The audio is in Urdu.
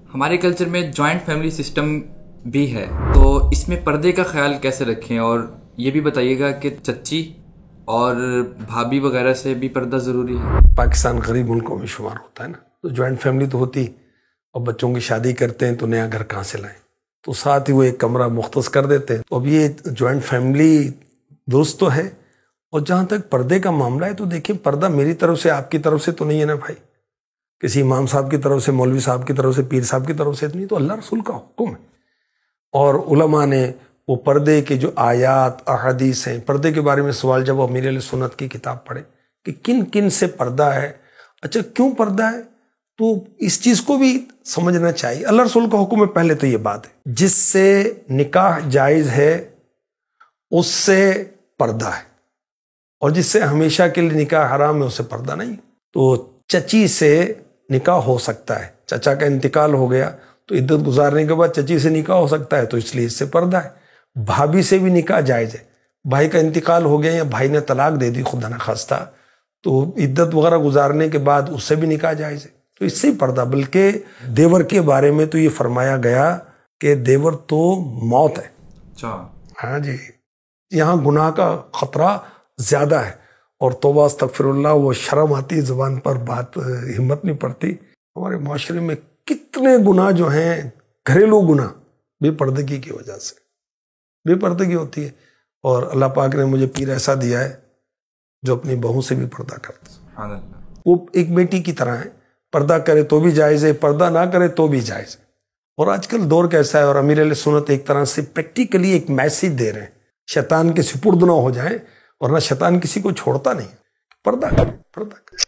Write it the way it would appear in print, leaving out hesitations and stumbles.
ہمارے کلچر میں جوائنٹ فیملی سسٹم بھی ہے، تو اس میں پردے کا خیال کیسے رکھیں؟ اور یہ بھی بتائیے گا کہ چچی اور بھابھی وغیرہ سے بھی پردہ ضروری ہے؟ پاکستان غریب ملکوں میں شمار ہوتا ہے نا، تو جوائنٹ فیملی تو ہوتی، اور بچوں کی شادی کرتے ہیں تو نیا گھر کہاں سے لائیں، تو ساتھ ہی وہ ایک کمرہ مختص کر دیتے ہیں. تو اب یہ جوائنٹ فیملی درست تو ہے. اور جہاں تک پردے کا معاملہ ہے تو دیکھیں، پردہ میری طرف سے آپ کی طرف سے تو نہیں ہے نا بھائی، کسی امام صاحب کی طرف سے، مولوی صاحب کی طرف سے، پیر صاحب کی طرف سے نہیں، تو اللہ رسول کا حکم ہے. اور علماء نے وہ پردے کے جو آیات احادیث ہیں، پردے کے بارے میں سوال جب امیر اہل سنت کی کتاب پڑھے کہ کن کن سے پردہ ہے، اچھا کیوں پردہ ہے، تو اس چیز کو بھی سمجھنا چاہیے. اللہ رسول کا حکم ہے، پہلے تو یہ بات ہے، جس سے نکاح جائز ہے اس سے پردہ ہے، اور جس سے ہمیشہ کے لیے نکاح حرام ہے اس سے پردہ نہیں. تو چچی سے نکاح ہو سکتا ہے، چچا کا انتقال ہو گیا تو عدت گزارنے کے بعد چچی سے نکاح ہو سکتا ہے، تو اس لیے اس سے پردہ ہے. بھابھی سے بھی نکاح جائز ہے، بھائی کا انتقال ہو گیا یا بھائی نے طلاق دے دی خدا نخواستہ، تو عدت وغیرہ گزارنے کے بعد اس سے بھی نکاح جائز ہے، تو اس سے ہی پردہ. بلکہ دیور کے بارے میں تو یہ فرمایا گیا کہ دیور تو موت ہے. ہاں جی، یہاں گناہ کا خطرہ زیادہ ہے، اور توبہ استغفر اللہ، وہ شرم آتی زبان پر، بات ہمت نہیں پڑتی. ہمارے معاشرے میں کتنے گناہ جو ہیں، گھریلو گناہ، بے پردگی کی وجہ سے بے پردگی ہوتی ہے. اور اللہ پاک نے مجھے پیر ایسا دیا ہے جو اپنی بہو سے بھی پردہ کرتا ہے، وہ ایک بیٹی کی طرح ہے، پردہ کرے تو بھی جائز ہے، پردہ نہ کرے تو بھی جائز ہے. اور آج کل دور کیسا ہے، اور امیر اہل سنت ایک طرح سے پریکٹیکلی ایک میسیج دے رہے ہیں، شیطان کے سپرد نہ ہو جائیں، ورنہ شیطان کسی کو چھوڑتا نہیں. پردہ کریں، پردہ کریں.